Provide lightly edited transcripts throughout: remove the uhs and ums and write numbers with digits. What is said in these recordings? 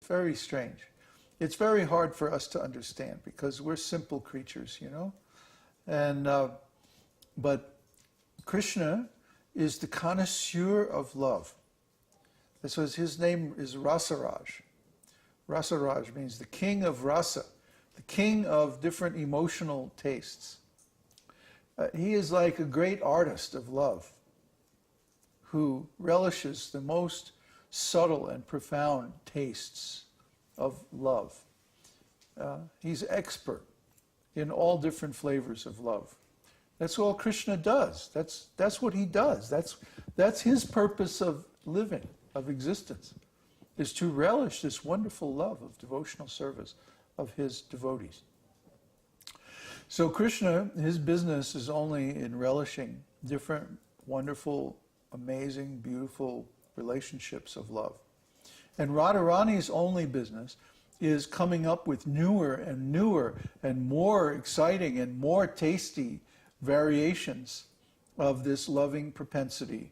very strange. It's very hard for us to understand because we're simple creatures, you know. And but Krishna is the connoisseur of love. This was his name is Rasaraj. Rasaraj means the king of rasa, the king of different emotional tastes. He is like a great artist of love who relishes the most subtle and profound tastes of love. He's expert in all different flavors of love. That's all Krishna does. That's what he does. That's his purpose of living, of existence, is to relish this wonderful love of devotional service of his devotees. So Krishna, his business is only in relishing different wonderful, amazing, beautiful relationships of love. And Radharani's only business is coming up with newer and more exciting and more tasty variations of this loving propensity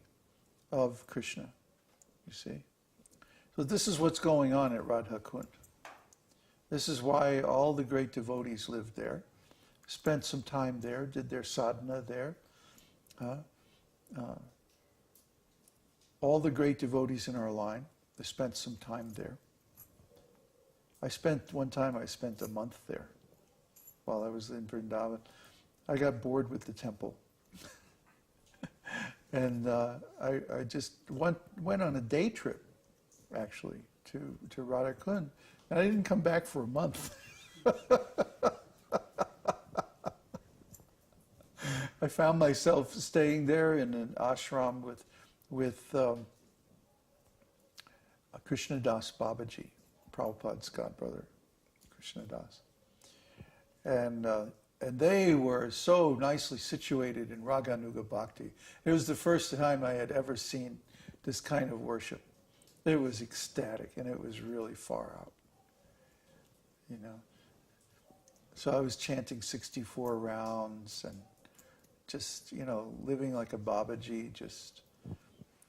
of Krishna, you see. So this is what's going on at Rādhā-kuṇḍa. This is why all the great devotees lived there, spent some time there, did their sadhana there. All the great devotees in our line, they spent some time there. One time I spent a month there while I was in Vrindavan. I got bored with the temple. And I just went on a day trip, actually, to Rādhā-kuṇḍa. And I didn't come back for a month. I found myself staying there in an āśram with Krishnadas Babaji, Prabhupada's godbrother, Krishnadas. And they were so nicely situated in Rāgānūgā-bhakti. It was the first time I had ever seen this kind of worship. It was ecstatic, and it was really far out, you know. So I was chanting 64 rounds and just, you know, living like a Babaji, just...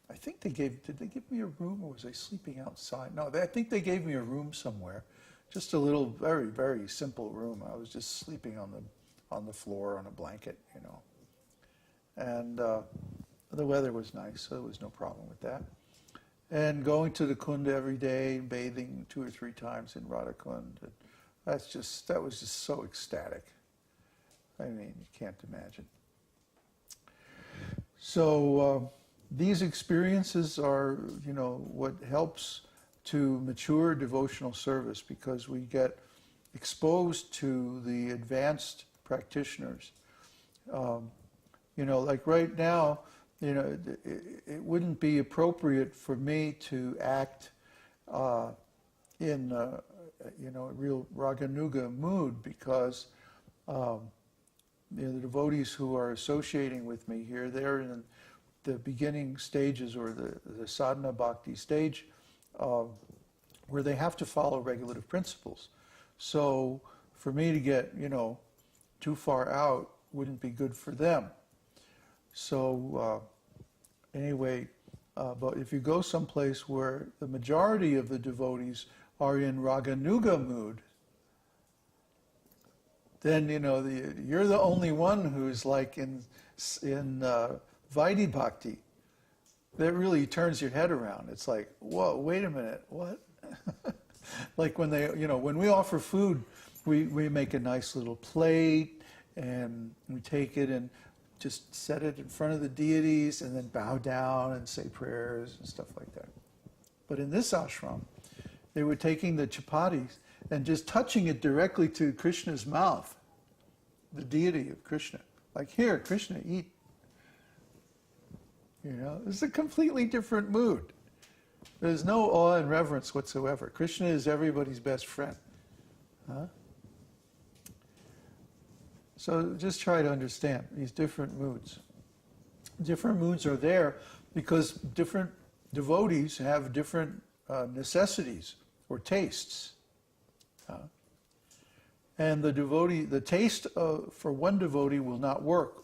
I think did they give me a room, or was I sleeping outside? No, I think they gave me a room somewhere. Just a little, very, very simple room. I was just sleeping on the floor on a blanket, you know. And the weather was nice, so there was no problem with that. And going to the Kunda every day, bathing 2 or 3 times in Rādhā-kuṇḍa, that was just so ecstatic. I mean, you can't imagine. So these experiences are, you know, what helps to mature devotional service, because we get exposed to the advanced practitioners. You know, like right now, you know, it wouldn't be appropriate for me to act in, you know, a real rāgānūgā mood, because you know, the devotees who are associating with me here, they're in the beginning stages, or the sadhana bhakti stage, where they have to follow regulative principles. So for me to get, you know, too far out wouldn't be good for them. So anyway, but if you go someplace where the majority of the devotees are in rāgānūgā mood, then, you know, you're the only one who's like in Vaidhi Bhakti. That really turns your head around. It's like, whoa, wait a minute, what? Like when they, you know, when we offer food, we make a nice little plate, and we take it and just set it in front of the deities, and then bow down and say prayers and stuff like that. But in this ashram, they were taking the chapatis and just touching it directly to Krishna's mouth, the deity of Krishna. Like, here, Krishna, eat. You know, it's a completely different mood. There's no awe and reverence whatsoever. Krishna is everybody's best friend. Huh? So just try to understand these different moods. Different moods are there because different devotees have different necessities or tastes. And the taste for one devotee will not work,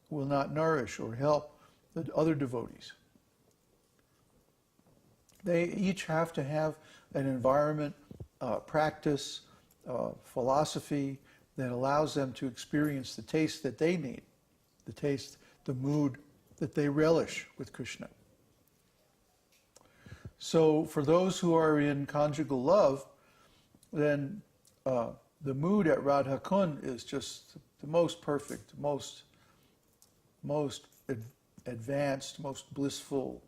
will not nourish or help the other devotees. They each have to have an environment practice, philosophy that allows them to experience the taste that they need, the taste, the mood that they relish with Krishna. So for those who are in conjugal love, then the mood at Rādhā-kuṇḍa is just the most perfect, most advanced, most blissful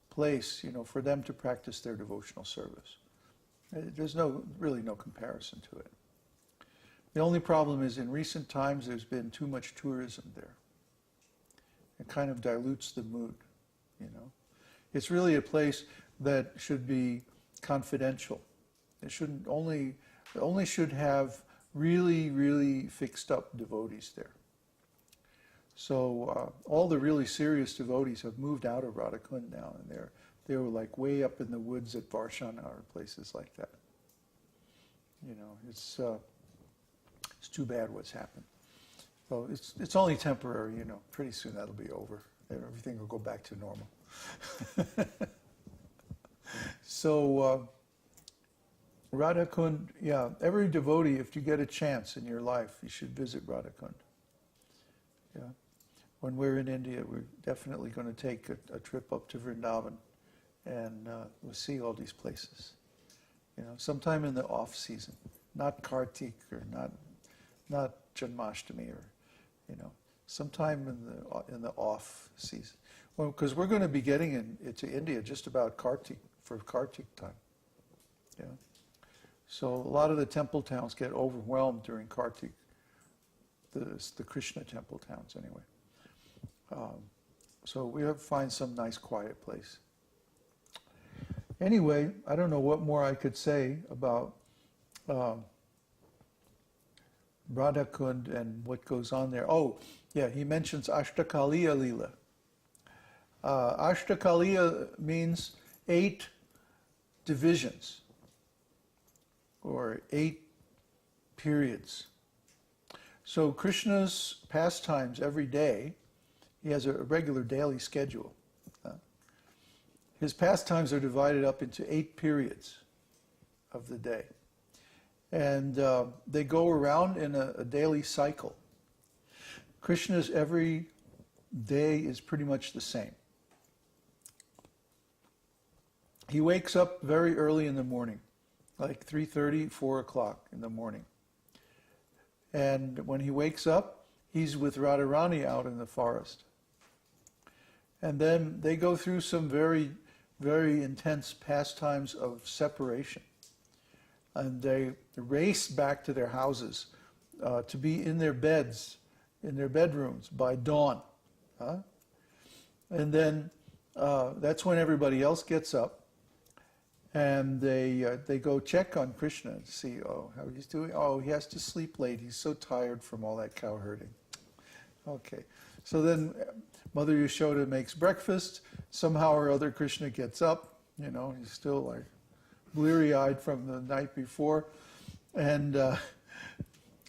place, for them to practice their devotional service. There's really no comparison to it. The only problem is in recent times there's been too much tourism there. It kind of dilutes the mood, It's really a place that should be confidential. It only should have really, really fixed up devotees there. So all the really serious devotees have moved out of Rādhā-kuṇḍa now, and they were like way up in the woods at Darshan or places like that. It's too bad what's happened. So it's only temporary, Pretty soon that'll be over. Everything will go back to normal. So Rādhā-kuṇḍa, every devotee, if you get a chance in your life, you should visit Rādhā-kuṇḍa. Yeah. When we're in India, we're definitely going to take a trip up to Vrindavan, and we'll see all these places. Sometime in the off season, not Kartik or not Janmāṣṭamī, or sometime in the off season. Well, because we're going to be getting into India just about Kartik, for Kartik time. Yeah. So a lot of the temple towns get overwhelmed during Kartik. The Krishna temple towns, anyway. So we have to find some nice quiet place. Anyway, I don't know what more I could say about Rādhā-kuṇḍa and what goes on there. Oh, yeah, he mentions Ashtakaliya Lila. Ashtakaliya means 8 divisions, or 8 periods. So Krishna's pastimes every day, he has a regular daily schedule. His pastimes are divided up into 8 periods of the day. And they go around in a daily cycle. Krishna's every day is pretty much the same. He wakes up very early in the morning, like 3:30, 4 o'clock in the morning. And when he wakes up, he's with Radharani out in the forest. And then they go through some very, very intense pastimes of separation. And they race back to their houses to be in their beds, in their bedrooms by dawn. And then that's when everybody else gets up. And they go check on Krishna to see, how he's doing. Oh, he has to sleep late. He's so tired from all that cow herding. Okay. So then Mother Yashoda makes breakfast. Somehow or other Krishna gets up. He's still like bleary-eyed from the night before. And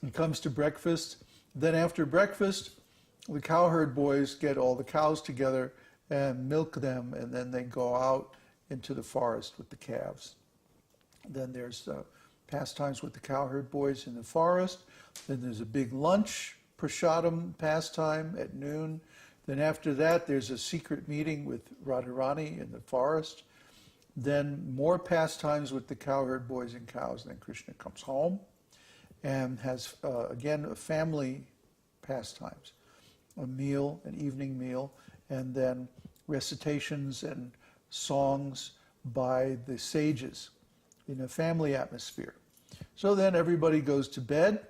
he comes to breakfast. Then after breakfast, the cowherd boys get all the cows together and milk them, and then they go out into the forest with the calves. Then there's pastimes with the cowherd boys in the forest. Then there's a big lunch, prasadam pastime at noon. Then after that, there's a secret meeting with Radharani in the forest. Then more pastimes with the cowherd boys and cows. And then Krishna comes home and has, again, a family pastimes, a meal, an evening meal, and then recitations and songs by the sages in a family atmosphere. So then everybody goes to bed,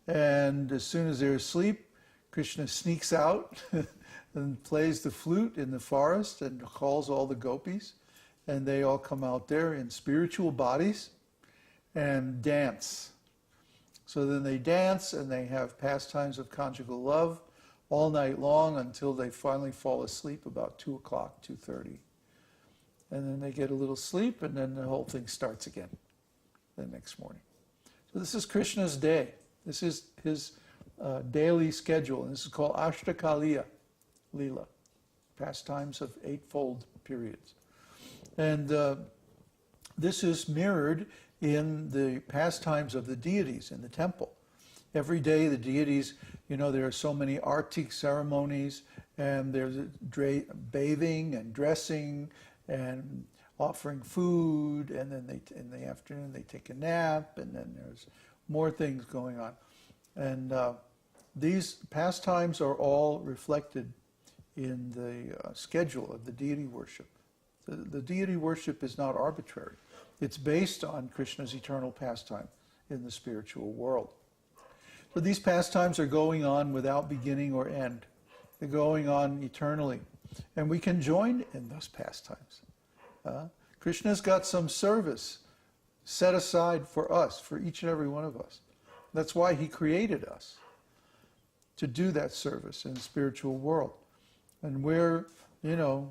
and as soon as they're asleep, Krishna sneaks out and plays the flute in the forest and calls all the gopis, and they all come out there in spiritual bodies and dance. So then they dance, and they have pastimes of conjugal love all night long until they finally fall asleep about 2 o'clock, 2:30. And then they get a little sleep, and then the whole thing starts again the next morning. So this is Krishna's day. This is his daily schedule, and this is called Ashtakaliya Lila, pastimes of 8-fold periods. And this is mirrored in the pastimes of the deities in the temple. Every day the deities, there are so many artik ceremonies, and there's bathing and dressing and offering food, and then in the afternoon they take a nap, and then there's more things going on. And these pastimes are all reflected in the schedule of the deity worship. The deity worship is not arbitrary. It's based on Krishna's eternal pastime in the spiritual world. So these pastimes are going on without beginning or end. They're going on eternally. And we can join in those pastimes. Krishna's got some service set aside for us, for each and every one of us. That's why he created us, to do that service in the spiritual world. And we're AWOL.